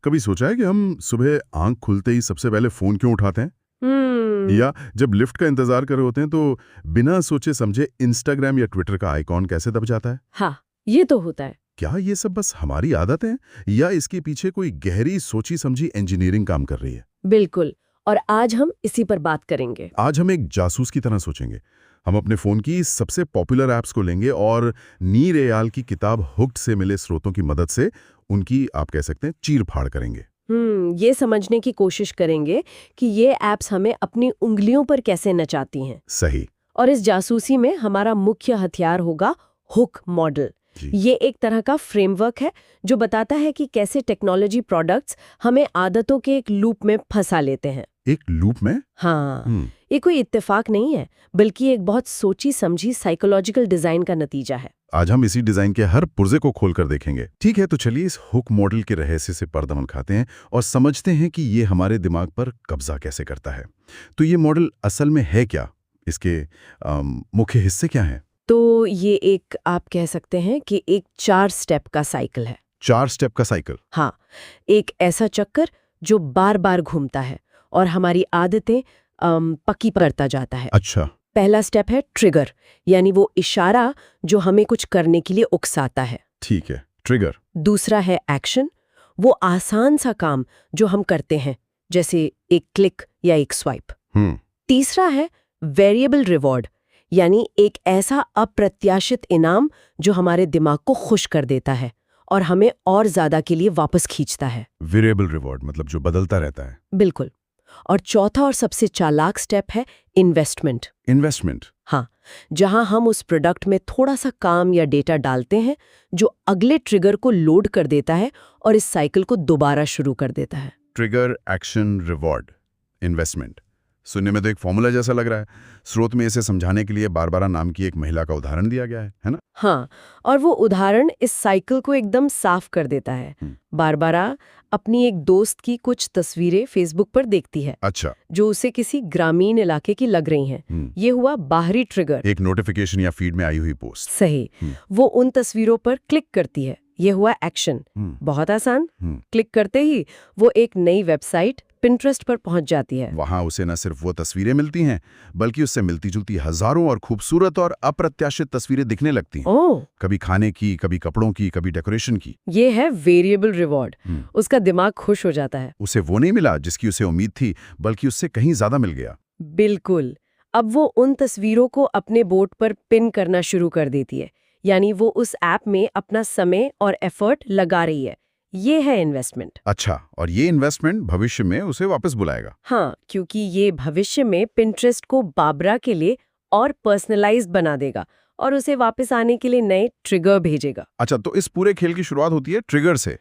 कभी सोचा है कि हम सुबह आंख खुलते ही सबसे पहले फोन क्यों उठाते हैं? हम्म। या जब लिफ्ट का इंतजार कर रहे होते हैं तो बिना सोचे समझे इंस्टाग्राम या ट्विटर का आइकॉन कैसे दब जाता है? हाँ, ये तो होता है। क्या ये सब बस हमारी आदत है या इसके पीछे कोई गहरी सोची समझी इंजीनियरिंग काम कर रही है? बिल्कुल। और आज हम इसी पर बात करेंगे। आज हम एक जासूस की तरह सोचेंगे। हम अपने फोन की सबसे पॉपुलर ऐप्स को लेंगे और नीर एयाल की किताब हुक्ड से मिले स्रोतों की मदद से उनकी, आप कह सकते हैं, चीर-फाड़ करेंगे। ये समझने की कोशिश करेंगे कि ये ऐप्स हमें अपनी उंगलियों पर कैसे नचाती हैं। सही। और इस जासूसी में हमारा मुख्य हथियार होगा हुक मॉडल। जी। ये एक तरह का फ्रेमवर्क है जो बताता है कि कैसे टेक्नोलॉजी प्रोडक्ट्स हमें आदतों के एक लूप में फंसा लेते हैं। एक लूप में? हाँ, ये कोई इत्तेफाक नहीं है, बल्कि एक बहुत सोची समझी साइकोलॉजिकल डिजाइन का नतीजा है। आज हम इसी डिजाइन के हर पुर्जे को खोलकर देखेंगे। ठीक है, तो चलिए इस हुक मॉडल के रहस्य से पर्दा उठाते हैं और समझते हैं कि ये हमारे दिमाग पर कब्जा कैसे करता है। तो ये मॉडल असल में है क्या? इसके मुख्य हिस्से क्या हैं? तो ये एक, आप कह सकते हैं कि एक 4 स्टेप का साइकिल है। 4 स्टेप का साइकिल? हाँ, एक ऐसा चक्कर जो बार बार घूमता है और हमारी आदतें पक्की करता जाता है। अच्छा। पहला स्टेप है ट्रिगर, यानी वो इशारा जो हमें कुछ करने के लिए उकसाता है। ठीक है, ट्रिगर। दूसरा है एक्शन, वो आसान सा काम जो हम करते हैं, जैसे एक क्लिक या एक स्वाइप। तीसरा है वेरिएबल रिवॉर्ड, यानी एक ऐसा अप्रत्याशित इनाम जो हमारे दिमाग को खुश कर देता है और हमें और ज्यादा के लिए वापस खींचता है। वेरिएबल रिवॉर्ड मतलब जो बदलता रहता है। बिल्कुल। और चौथा और सबसे चालाक स्टेप है इन्वेस्टमेंट। इन्वेस्टमेंट? हाँ, जहां हम उस प्रोडक्ट में थोड़ा सा काम या डेटा डालते हैं जो अगले ट्रिगर को लोड कर देता है और इस साइकिल को दोबारा शुरू कर देता है। Trigger, action, reward, investment. सुनने में तो एक फॉर्मूला जैसा लग रहा है। स्रोत में इसे समझाने के लिए बारबारा नाम की एक महिला का उदाहरण दिया गया है ना? हाँ, और वो उदाहरण इस साइकिल को एकदम साफ कर देता है। बारबारा अपनी एक दोस्त की कुछ तस्वीरें फेसबुक पर देखती है। अच्छा। जो उसे किसी ग्रामीण इलाके की लग रही हैं। ये हुआ बाहरी ट्रिगर। एक नोटिफिकेशन या फीड में आई हुई पोस्ट। सही। वो उन तस्वीरों पर क्लिक करती है। ये हुआ एक्शन। बहुत आसान। क्लिक करते ही वो एक नई वेबसाइट पिंटरेस्ट पर पहुंच जाती है। वहां उसे न सिर्फ वो तस्वीरें मिलती हैं, बल्कि उससे मिलती जुलती हजारों और खूबसूरत और अप्रत्याशित तस्वीरें दिखने लगती हैं। ओह! कभी खाने की, कभी कपड़ों की, कभी डेकोरेशन की। ये है वेरिएबल रिवॉर्ड। उसका दिमाग खुश हो जाता है। उसे वो नहीं मिला जिसकी उसे उम्मीद थी, बल्कि उससे कहीं ज्यादा मिल गया। बिल्कुल। अब वो उन तस्वीरों को अपने बोर्ड पर पिन करना शुरू कर देती है, यानी वो उस ऐप में अपना समय और एफर्ट लगा रही है। ये है इन्वेस्टमेंट। अच्छा, और ये इन्वेस्टमेंट भविष्य में उसे वापस बुलाएगा? हाँ, क्योंकि ये भविष्य में पिंटरेस्ट को बाबरा के लिए और पर्सनलाइज्ड बना देगा और उसे वापस आने के लिए नए ट्रिगर भेजेगा। अच्छा, तो इस पूरे खेल की शुरुआत होती है ट्रिगर से,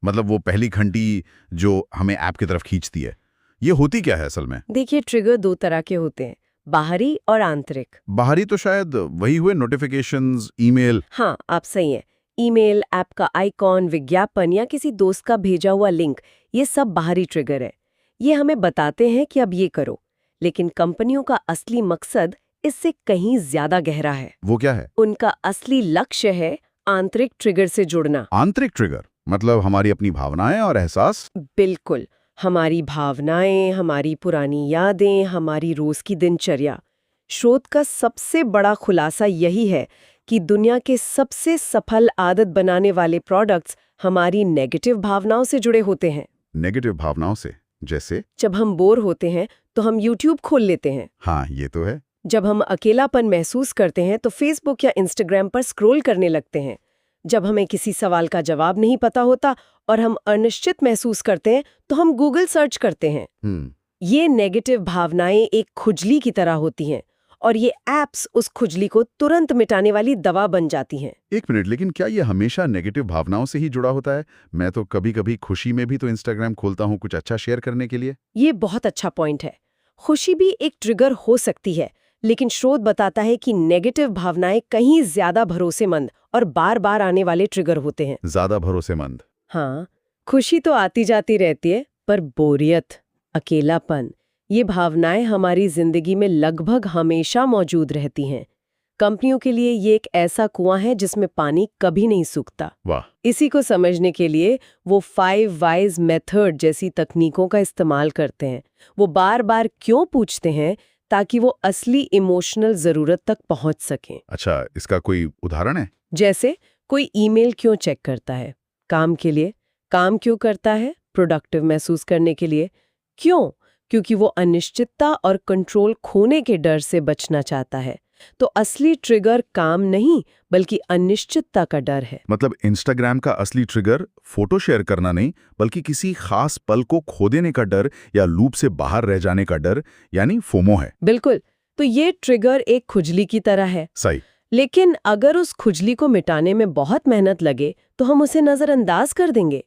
मतलब वो पहली घंटी जो हमें ऐप की तरफ खींचती है। ये होती क्या है असल में? देखिए, ट्रिगर 2 तरह के होते हैं, बाहरी और आंतरिक। बाहरी तो शायद वही हुए नोटिफिकेशंस, ईमेल। हाँ, आप सही हैं। ईमेल, ऐप का आइकॉन, विज्ञापन या किसी दोस्त का भेजा हुआ लिंक, ये सब बाहरी ट्रिगर है। ये हमें बताते हैं कि अब ये करो। लेकिन कंपनियों का असली मकसद इससे कहीं ज्यादा गहरा है। वो क्या है? उनका असली लक्ष्य है आंतरिक ट्रिगर से जुड़ना। आंतरिक ट्रिगर मतलब हमारी अपनी भावनाएं और एहसास? बिल्कुल। हमारी भावनाएं, हमारी पुरानी यादें, हमारी रोज की दिनचर्या। शोध का सबसे बड़ा खुलासा यही है कि दुनिया के सबसे सफल आदत बनाने वाले प्रोडक्ट्स हमारी नेगेटिव भावनाओं से जुड़े होते हैं। नेगेटिव भावनाओं से? जैसे? जब हम बोर होते हैं तो हम YouTube खोल लेते हैं। हाँ, ये तो है। जब हम अकेलापन महसूस करते हैं तो Facebook या Instagram पर स्क्रॉल करने लगते हैं। जब हमें किसी सवाल का जवाब नहीं पता होता और हम अनिश्चित महसूस करते हैं तो हम Google सर्च करते हैं। ये नेगेटिव भावनाएं एक खुजली की तरह होती हैं और ये ऐप्स उस खुजली को तुरंत मिटाने वाली दवा बन जाती हैं। एक मिनट, लेकिन क्या ये हमेशा नेगेटिव भावनाओं से ही जुड़ा होता है? मैं तो कभी-कभी खुशी में भी तो इंस्टाग्राम खोलता हूँ कुछ अच्छा शेयर करने के लिए। ये बहुत अच्छा पॉइंट है। खुशी भी एक ट्रिगर हो सकती है, लेकिन शोध बताता है कि नेगेटिव भावनाएं कहीं ज्यादा भरोसेमंद और बार बार आने वाले ट्रिगर होते हैं। ज्यादा भरोसेमंद? हाँ, खुशी तो आती जाती रहती है, पर बोरियत, अकेलापन, ये भावनाएं हमारी जिंदगी में लगभग हमेशा मौजूद रहती हैं। कंपनियों के लिए ये एक ऐसा कुआं है जिसमें पानी कभी नहीं सूखता। वाह। इसी को समझने के लिए वो 5 वाइज मेथड जैसी तकनीकों का इस्तेमाल करते हैं। वो बार बार क्यों पूछते हैं, ताकि वो असली इमोशनल जरूरत तक पहुंच सकें। अच्छा, इसका कोई उदाहरण है? जैसे कोई ईमेल क्यों चेक करता है? काम के लिए। काम क्यों करता है? प्रोडक्टिव महसूस करने के लिए। क्यों? क्योंकि वो अनिश्चितता और कंट्रोल खोने के डर से बचना चाहता है। तो असली ट्रिगर काम नहीं, बल्कि अनिश्चितता का डर है। मतलब इंस्टाग्राम का असली ट्रिगर फोटो शेयर करना नहीं, बल्कि किसी खास पल को खो देने का डर या लूप से बाहर रह जाने का डर, यानी फोमो है। बिल्कुल। तो ये ट्रिगर एक खुजली की तरह है। सही। लेकिन अगर उस खुजली को मिटाने में बहुत मेहनत लगे तो हम उसे नजरअंदाज कर देंगे।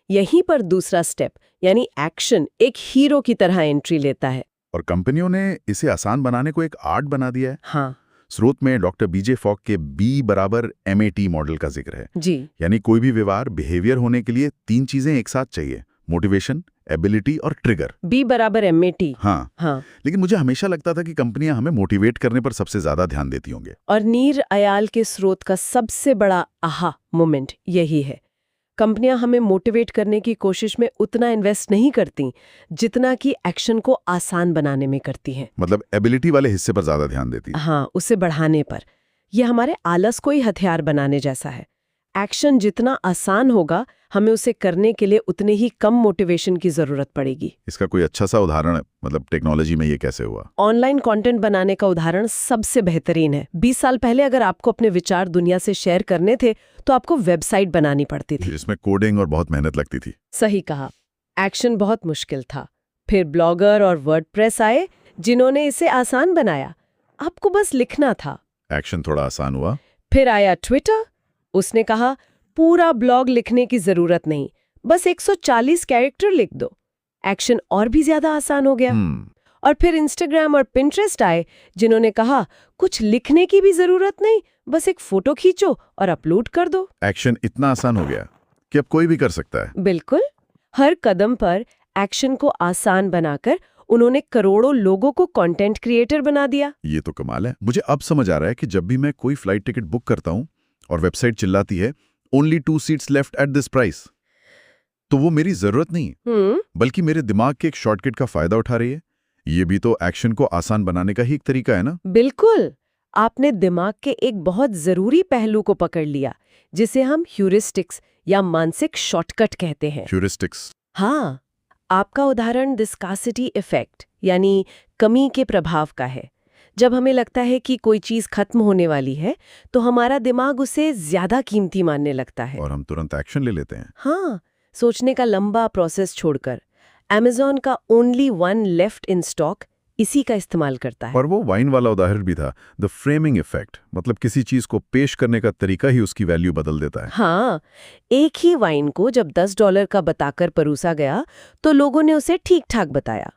यहीं पर दूसरा स्टेप यानी एक्शन एक हीरो की तरह एंट्री लेता है। और कंपनियों ने इसे आसान बनाने को एक आर्ट बना दिया है। हाँ स्रोत में डॉक्टर बीजे फॉक के B=MAT मॉडल का जिक्र है। जी। यानी कोई भी व्यवहार बिहेवियर होने के लिए 3 चीजें एक साथ चाहिए: मोटिवेशन, एबिलिटी और ट्रिगर। B=MAT। हाँ। लेकिन मुझे हमेशा लगता था कि कंपनियां हमें मोटिवेट करने पर सबसे ज्यादा ध्यान देती होंगे। और नीर अयाल के स्रोत का सबसे बड़ा आहा मोमेंट यही है। कंपनियां हमें मोटिवेट करने की कोशिश में उतना इन्वेस्ट नहीं करती जितना कि एक्शन को आसान बनाने में करती हैं। मतलब एबिलिटी वाले हिस्से पर ज्यादा ध्यान देती है। हाँ, उसे बढ़ाने पर। यह हमारे आलस को ही हथियार बनाने जैसा है। एक्शन जितना आसान होगा, हमें उसे करने के लिए उतने ही कम मोटिवेशन की जरूरत पड़ेगी। इसका कोई अच्छा सा उदाहरण है? मतलब टेक्नोलॉजी में ये कैसे हुआ? ऑनलाइन कंटेंट बनाने का उदाहरण सबसे बेहतरीन है। 20 साल पहले अगर आपको अपने विचार दुनिया से शेयर करने थे तो आपको वेबसाइट बनानी पड़ती थी, जिसमें कोडिंग और बहुत मेहनत लगती थी। सही कहा। एक्शन बहुत मुश्किल था। फिर ब्लॉगर और वर्डप्रेस आए जिन्होंने इसे आसान बनाया। आपको बस लिखना था। एक्शन थोड़ा आसान हुआ। फिर आया ट्विटर। उसने कहा पूरा ब्लॉग लिखने की जरूरत नहीं, बस 140 कैरेक्टर लिख दो। एक्शन और भी ज्यादा आसान हो गया। और फिर इंस्टाग्राम और पिंटरेस्ट आए जिन्होंने कहा कुछ लिखने की भी जरूरत नहीं, बस एक फोटो खींचो और अपलोड कर दो। एक्शन इतना आसान हो गया कि अब कोई भी कर सकता है। बिल्कुल। हर कदम पर एक्शन को आसान बनाकर उन्होंने करोड़ों लोगों को कंटेंट क्रिएटर बना दिया। ये तो कमाल है। मुझे अब समझ आ रहा है कि जब भी मैं कोई फ्लाइट टिकट बुक करता हूँ और वेबसाइट चिल्लाती है only 2 seats left at this price, तो वो मेरी जरूरत नहीं बल्कि मेरे दिमाग के एक शॉर्टकट का फायदा उठा रही है। ये भी तो एक्शन को आसान बनाने का ही एक तरीका है ना? बिल्कुल। आपने दिमाग के एक बहुत जरूरी पहलू को पकड़ लिया, जिसे हम ह्यूरिस्टिक्स या मानसिक शॉर्टकट कहते हैं। ह्यूरिस्टिक्स। हाँ, आपका उदाहरण स्कार्सिटी इफेक्ट यानी कमी के प्रभाव का है। जब हमें लगता है कि कोई चीज खत्म होने वाली है तो हमारा दिमाग उसे ज्यादा कीमती मानने लगता है और हम तुरंत एक्शन ले लेते हैं। हाँ, सोचने का लंबा प्रोसेस छोड़कर। Amazon का ओनली 1 लेफ्ट इन स्टॉक इसी का इस्तेमाल करता है। और वो वाइन वाला उदाहरण भी था, द फ्रेमिंग इफेक्ट। मतलब किसी चीज को पेश करने का तरीका ही उसकी वैल्यू बदल देता है। हाँ, एक ही वाइन को जब $10 का बताकर परोसा गया तो लोगों ने उसे ठीक ठाक बताया,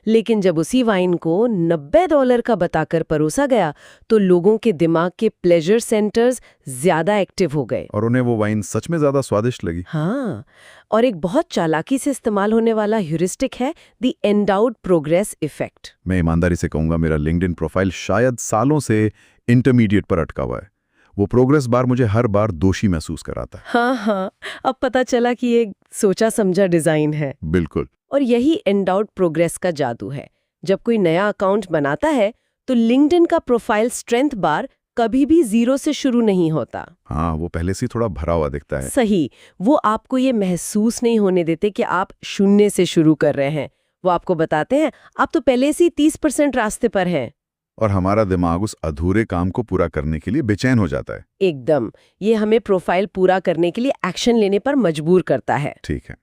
लेकिन जब उसी वाइन को $90 का बताकर परोसा गया तो लोगों के दिमाग के प्लेजर सेंटर्स ज्यादा एक्टिव हो गए और उन्हें वो वाइन सच में ज्यादा स्वादिष्ट लगी। हाँ, और एक बहुत चालाकी से इस्तेमाल होने वाला ह्यूरिस्टिक है द एंडाउड प्रोग्रेस इफेक्ट। मैं ईमानदारी से कहूंगा, मेरा लिंक्डइन प्रोफाइल शायद सालों से इंटरमीडिएट पर अटका हुआ है। वो प्रोग्रेस बार मुझे हर बार दोषी महसूस कराता है। हाँ, अब पता चला कि ये सोचा समझा डिजाइन है। बिल्कुल। और यही एंडाउड प्रोग्रेस का जादू है। जब कोई नया अकाउंट बनाता है तो लिंक्डइन का प्रोफाइल स्ट्रेंथ बार कभी भी 0 से शुरू नहीं होता। हाँ, वो पहले से थोड़ा भरा हुआ दिखता है। सही। वो आपको ये महसूस नहीं होने देते कि आप 0 से शुरू कर रहे हैं। वो आपको बताते हैं आप तो पहले से ही 30% रास्ते पर हैं। और हमारा दिमाग उस अधूरे काम को पूरा करने के लिए बेचैन हो जाता है। एकदम। ये हमें प्रोफाइल पूरा करने के लिए एक्शन लेने पर मजबूर करता है। ठीक है,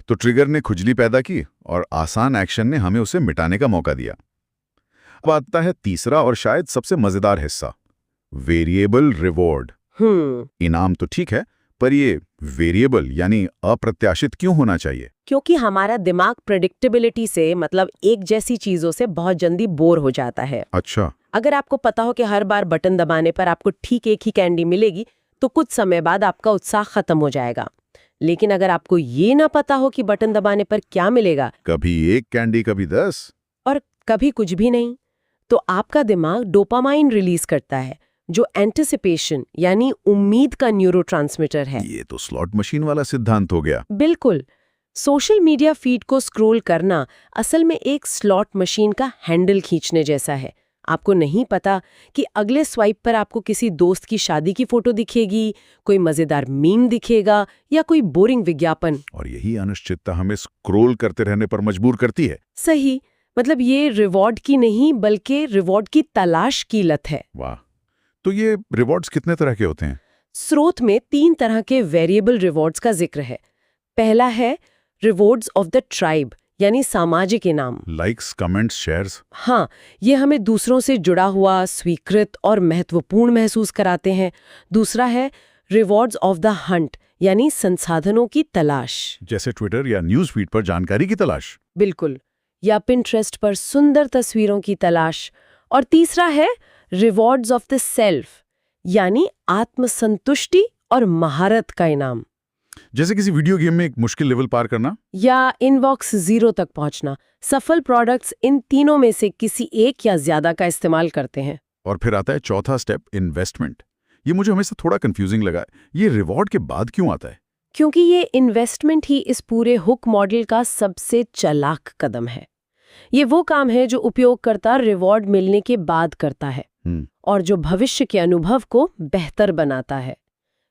तो ट्रिगर ने खुजली पैदा की और आसान एक्शन ने हमें उसे मिटाने का मौका दिया। अब आता है तीसरा और शायद सबसे मजेदार हिस्सा, वेरिएबल रिवॉर्ड। इनाम तो ठीक है, पर ये वेरिएबल यानी अप्रत्याशित क्यों होना चाहिए? क्योंकि हमारा दिमाग प्रेडिक्टेबिलिटी से मतलब एक जैसी चीजों से बहुत जल्दी बोर हो जाता है। अच्छा। अगर आपको पता हो कि हर बार बटन दबाने पर आपको ठीक एक ही कैंडी मिलेगी तो कुछ समय बाद आपका उत्साह खत्म हो जाएगा। लेकिन अगर आपको ये ना पता हो कि बटन दबाने पर क्या मिलेगा, कभी 1 कैंडी कभी 10 और कभी कुछ भी नहीं, तो आपका दिमाग डोपामाइन रिलीज करता है, जो एंटिसिपेशन यानी उम्मीद का न्यूरोट्रांसमीटर है। ये तो स्लॉट मशीन वाला सिद्धांत हो गया। बिल्कुल। सोशल मीडिया फीड को स्क्रॉल करना असल में एक स्लॉट मशीन का हैंडल खींचने जैसा है। आपको नहीं पता कि अगले स्वाइप पर आपको किसी दोस्त की शादी की फोटो दिखेगी, कोई मजेदार मीम दिखेगा या कोई बोरिंग विज्ञापन। और यही अनिश्चितता हमें स्क्रॉल करते रहने पर मजबूर करती है। सही, मतलब ये रिवॉर्ड की नहीं बल्कि रिवॉर्ड की तलाश की लत है। वाह। तो ये रिवॉर्ड्स कितने तरह के होते हैं? स्रोत में 3 तरह के वेरिएबल रिवॉर्ड्स का जिक्र है। पहला है रिवॉर्ड्स ऑफ द ट्राइब यानी सामाजिक इनाम। Likes, comments, shares. हाँ, ये हमें दूसरों से जुड़ा हुआ, स्वीकृत और महत्वपूर्ण महसूस कराते हैं। दूसरा है रिवॉर्ड्स ऑफ द हंट यानी संसाधनों की तलाश, जैसे ट्विटर या न्यूज़ फीड पर जानकारी की तलाश। बिल्कुल, या पिंटरेस्ट पर सुंदर तस्वीरों की तलाश। और तीसरा है रिवॉर्ड्स ऑफ द सेल्फ यानी आत्मसंतुष्टि और महारत का इनाम, जैसे किसी वीडियो गेम में एक मुश्किल लेवल पार करना या इनबॉक्स 0 तक पहुंचना। सफल प्रोडक्ट्स इन तीनों में से किसी एक या ज्यादा का इस्तेमाल करते हैं। और फिर आता है चौथा स्टेप, इन्वेस्टमेंट। ये मुझे हमेशा थोड़ा कंफ्यूजिंग लगा है। ये रिवॉर्ड के बाद क्यों आता है? क्योंकि ये इन्वेस्टमेंट ही इस पूरे हुक मॉडल का सबसे चालाक कदम है। ये वो काम है जो उपयोगकर्ता रिवॉर्ड मिलने के बाद करता है और जो भविष्य के अनुभव को बेहतर बनाता है।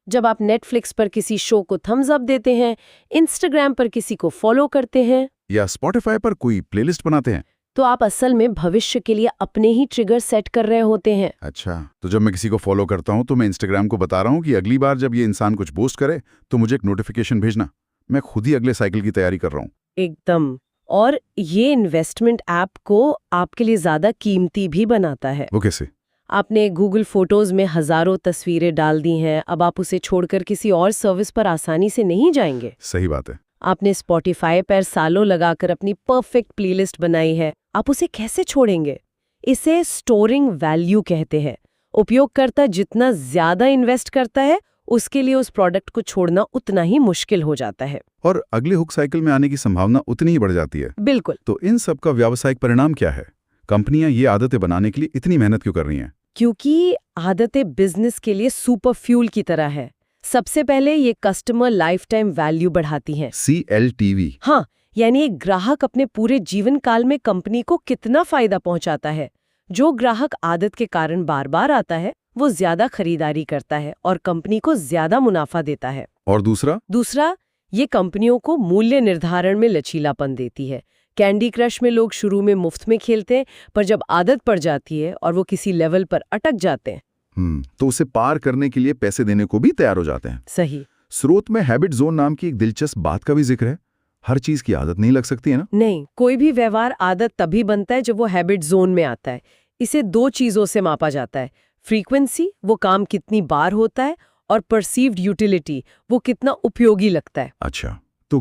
जब आप नेटफ्लिक्स पर किसी शो को थम्स अप देते हैं, इंस्टाग्राम पर किसी को फॉलो करते हैं या स्पॉटिफाई पर कोई प्लेलिस्ट बनाते हैं, तो आप असल में भविष्य के लिए अपने ही ट्रिगर सेट कर रहे होते हैं। अच्छा, तो जब मैं किसी को फॉलो करता हूं तो मैं इंस्टाग्राम को बता रहा हूं कि अगली बार जब ये इंसान कुछ पोस्ट करे तो मुझे एक नोटिफिकेशन भेजना। मैं खुद ही अगले साइकिल की तैयारी कर रहा हूं। एकदम। और ये इन्वेस्टमेंट ऐप को आपके लिए ज्यादा कीमती भी बनाता है। वो कैसे? आपने गूगल फोटोज में हजारों तस्वीरें डाल दी हैं, अब आप उसे छोड़कर किसी और सर्विस पर आसानी से नहीं जाएंगे। सही बात है। आपने स्पॉटिफाई पर सालों लगाकर अपनी परफेक्ट प्लेलिस्ट बनाई है, आप उसे कैसे छोड़ेंगे? इसे स्टोरिंग वैल्यू कहते हैं। उपयोगकर्ता जितना ज्यादा इन्वेस्ट करता है, उसके लिए उस प्रोडक्ट को छोड़ना उतना ही मुश्किल हो जाता है। और अगले हुक साइकिल में आने की संभावना उतनी ही बढ़ जाती है। बिल्कुल। तो इन सब का व्यावसायिक परिणाम क्या है? कंपनियां ये आदतें बनाने के लिए इतनी मेहनत क्यों कर रही हैं? क्योंकि आदतें बिजनेस के लिए सुपर फ्यूल की तरह है। सबसे पहले ये कस्टमर लाइफ टाइम वैल्यू बढ़ाती हैं। CLTV। हाँ, यानी एक ग्राहक अपने पूरे जीवन काल में कंपनी को कितना फायदा पहुंचाता है। जो ग्राहक आदत के कारण बार बार आता है, वो ज्यादा खरीदारी करता है और कंपनी को ज्यादा मुनाफा देता है। और दूसरा, ये कंपनियों को मूल्य निर्धारण में लचीलापन देती है। कैंडी क्रश में लोग शुरू में मुफ्त में खेलते हैं, पर जब आदत पड़ जाती है और वो किसी लेवल पर अटक जाते हैं, तो उसे पार करने के लिए पैसे देने को भी तैयार हो जाते हैं। सही। स्रोत में हैबिट जोन नाम की एक दिलचस्प बात का भी जिक्र है। हर चीज की आदत नहीं लग सकती है ना? नहीं, कोई भी व्यवहार आदत तभी बनता है जब वो हैबिट जोन में आता है। इसे 2 चीजों से मापा जाता है, फ्रीक्वेंसी, वो काम कितनी बार होता है, और परसीव्ड यूटिलिटी, वो कितना उपयोगी लगता है। अच्छा, तो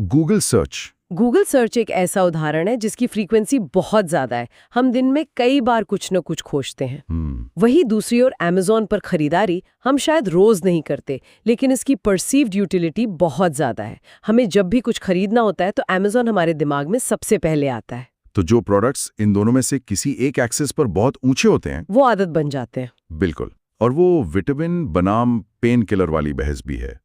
गूगल सर्च एक ऐसा उदाहरण है जिसकी फ्रीक्वेंसी बहुत ज्यादा है। हम दिन में कई बार कुछ न कुछ खोजते हैं। वही दूसरी ओर Amazon पर खरीदारी हम शायद रोज नहीं करते, लेकिन इसकी परसीव्ड यूटिलिटी बहुत ज्यादा है। हमें जब भी कुछ खरीदना होता है तो Amazon हमारे दिमाग में सबसे पहले आता है। तो जो प्रोडक्ट्स इन दोनों में से किसी एक एक्सेस पर बहुत ऊंचे होते हैं, वो आदत बन जाते हैं। बिल्कुल। और वो विटामिन बनाम पेन किलर वाली बहस भी है।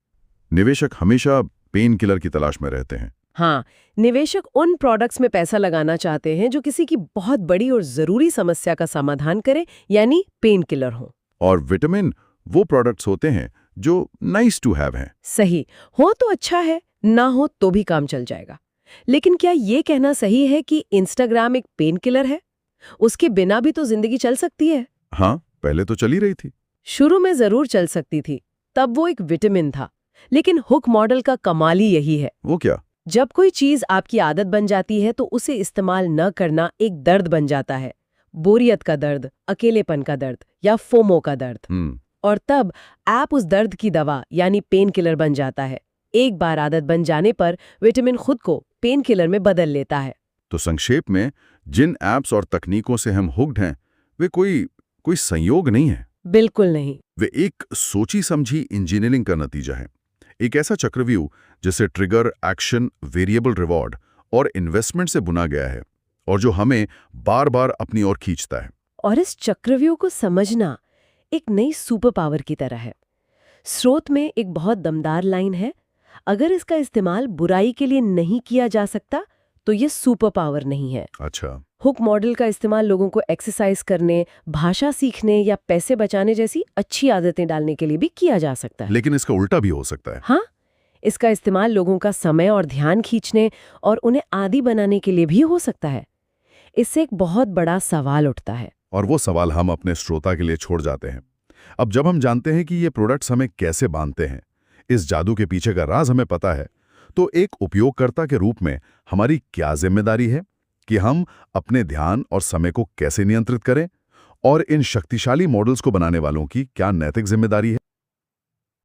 निवेशक हमेशा पेन किलर की तलाश में रहते हैं। हाँ, निवेशक उन प्रोडक्ट्स में पैसा लगाना चाहते हैं जो किसी की बहुत बड़ी और जरूरी समस्या का समाधान करें, यानी पेन किलर हो। और विटामिन वो प्रोडक्ट्स होते हैं जो नाइस टू हैव हैं। सही हो तो अच्छा है, ना हो तो भी काम चल जाएगा। लेकिन क्या ये कहना सही है कि इंस्टाग्राम एक पेन किलर है? उसके बिना भी तो जिंदगी चल सकती है। हाँ, पहले तो चली रही थी। शुरू में जरूर चल सकती थी, तब वो एक विटामिन था। लेकिन हुक मॉडल का कमाल ही यही है। वो क्या? जब कोई चीज आपकी आदत बन जाती है तो उसे इस्तेमाल न करना एक दर्द बन जाता है। बोरियत का दर्द, अकेलेपन का दर्द या फोमो का दर्द। और तब ऐप उस दर्द की दवा यानी पेन किलर बन जाता है। एक बार आदत बन जाने पर विटामिन खुद को पेन किलर में बदल लेता है। तो संक्षेप में, जिन ऐप्स और तकनीकों से हम हुक्ड हैं, वे कोई संयोग नहीं है। बिल्कुल नहीं। वे एक सोची समझी इंजीनियरिंग का नतीजा है। एक ऐसा चक्रव्यूह जिसे ट्रिगर, एक्शन, वेरिएबल रिवॉर्ड और इन्वेस्टमेंट से बुना गया है, और जो हमें बार बार अपनी ओर खींचता है। और इस चक्रव्यूह को समझना एक नई सुपर पावर की तरह है। स्रोत में एक बहुत दमदार लाइन है, अगर इसका इस्तेमाल बुराई के लिए नहीं किया जा सकता तो ये सुपर पावर नहीं है। अच्छा। हुक मॉडल का इस्तेमाल लोगों को एक्सरसाइज करने, भाषा सीखने या पैसे बचाने जैसी अच्छी आदतें डालने के लिए भी किया जा सकता है। लेकिन इसका उल्टा भी हो सकता है। हाँ, इसका इस्तेमाल लोगों का समय और ध्यान खींचने और उन्हें आदी बनाने के लिए भी हो सकता है। इससे एक बहुत बड़ा सवाल उठता है। और वो सवाल हम अपने श्रोता के लिए छोड़ जाते हैं। अब जब हम जानते हैं कि ये प्रोडक्ट्स हमें कैसे बांधते हैं, इस जादू के पीछे का राज हमें पता है, तो एक उपयोगकर्ता के रूप में हमारी क्या जिम्मेदारी है कि हम अपने ध्यान और समय को कैसे नियंत्रित करें, और इन शक्तिशाली मॉडल्स को बनाने वालों की क्या नैतिक जिम्मेदारी है।